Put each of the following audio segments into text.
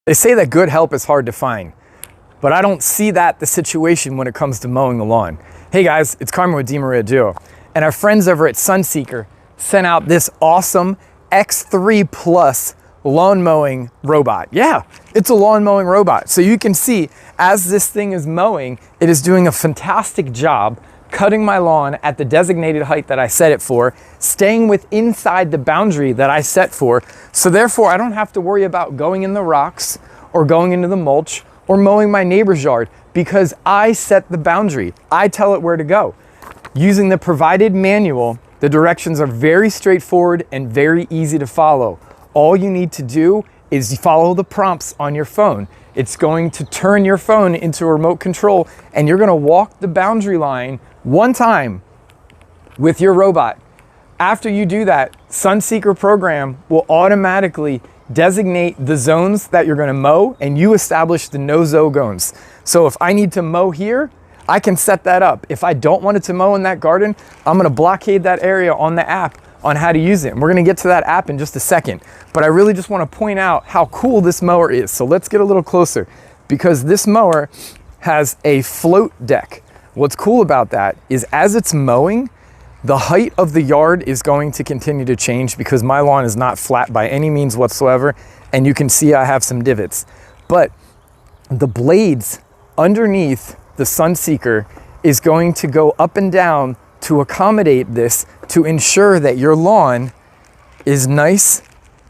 They say that good help is hard to find, but I don't see that the situation when it comes to mowing the lawn. Hey guys, it's Carmen with DiMaria Duo, and our friends over at Sunseeker sent out this awesome X3 Plus lawn mowing robot. Yeah, it's a lawn mowing robot. So you can see as this thing is mowing, it is doing a fantastic job cutting my lawn at the designated height that I set it for, staying inside the boundary that I set for. So therefore I don't have to worry about going in the rocks or going into the mulch or mowing my neighbor's yard because I set the boundary. I tell it where to go. Using the provided manual, the directions are very straightforward and very easy to follow. All you need to do is follow the prompts on your phone. It's going to turn your phone into a remote control and you're gonna walk the boundary line one time with your robot. After you do that, Sunseeker program will automatically designate the zones that you're gonna mow and you establish the no-zoe zones. So if I need to mow here, I can set that up. If I don't want it to mow in that garden, I'm gonna blockade that area on the app on how to use it. And we're gonna get to that app in just a second. But I really just wanna point out how cool this mower is. So let's get a little closer because this mower has a float deck. What's cool about that is as it's mowing, the height of the yard is going to continue to change because my lawn is not flat by any means whatsoever. And you can see I have some divots. But the blades underneath the Sunseeker is going to go up and down to accommodate this to ensure that your lawn is nice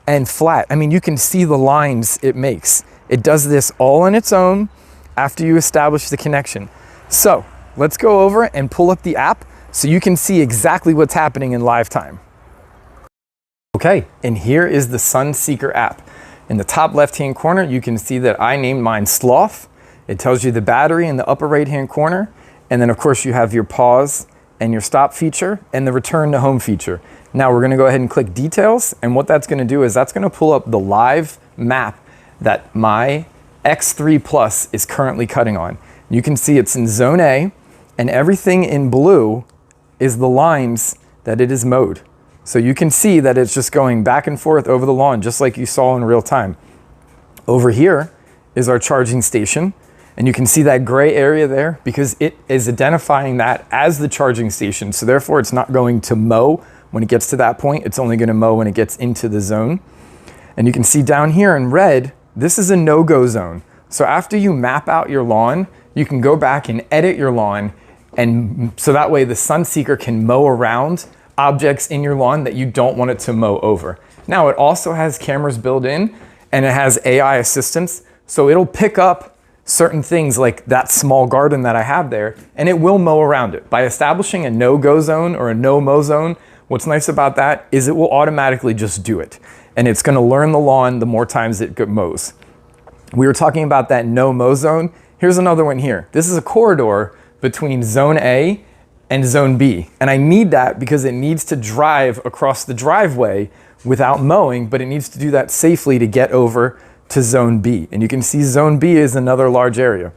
and flat. I mean, you can see the lines it makes. It does this all on its own after you establish the connection. So let's go over and pull up the app so you can see exactly what's happening in live time. Okay, and here is the Sunseeker app. In the top left-hand corner, you can see that I named mine Sloth. It tells you the battery in the upper right-hand corner. And then of course you have your pause and your stop feature and the return to home feature. Now we're gonna go ahead and click details. And what that's gonna do is that's gonna pull up the live map that my X3 Plus is currently cutting on. You can see it's in zone A and everything in blue is the lines that it is mowed. So you can see that it's just going back and forth over the lawn just like you saw in real time. Over here is our charging station. And you can see that gray area there because it is identifying that as the charging station. So therefore it's not going to mow when it gets to that point. It's only gonna mow when it gets into the zone. And you can see down here in red, this is a no-go zone. So after you map out your lawn, you can go back and edit your lawn. And so that way the Sunseeker can mow around objects in your lawn that you don't want it to mow over. Now it also has cameras built in and it has AI assistance. So it'll pick up certain things like that small garden that I have there, and it will mow around it. By establishing a no-go zone or a no-mow zone, what's nice about that is it will automatically just do it. And it's gonna learn the lawn the more times it mows. We were talking about that no-mow zone. Here's another one here. This is a corridor between zone A and zone B. And I need that because it needs to drive across the driveway without mowing, but it needs to do that safely to get over to zone B. And you can see zone B is another large area.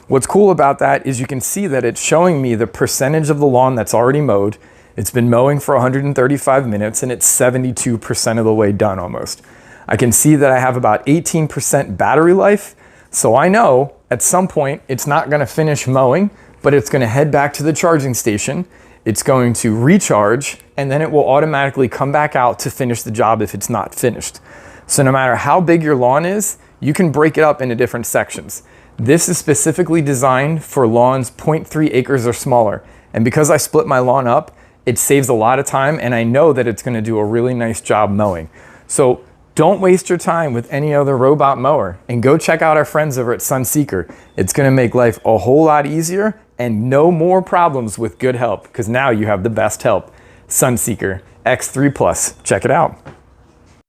What's cool about that is you can see that it's showing me the percentage of the lawn that's already mowed. It's been mowing for 135 minutes and it's 72% of the way done almost. I can see that I have about 18% battery life. So I know at some point it's not gonna finish mowing, but it's gonna head back to the charging station. It's going to recharge and then it will automatically come back out to finish the job if it's not finished. So no matter how big your lawn is, you can break it up into different sections. This is specifically designed for lawns 0.3 acres or smaller. And because I split my lawn up, it saves a lot of time and I know that it's gonna do a really nice job mowing. So don't waste your time with any other robot mower and go check out our friends over at Sunseeker. It's gonna make life a whole lot easier and no more problems with good help because now you have the best help. Sunseeker X3 Plus, check it out.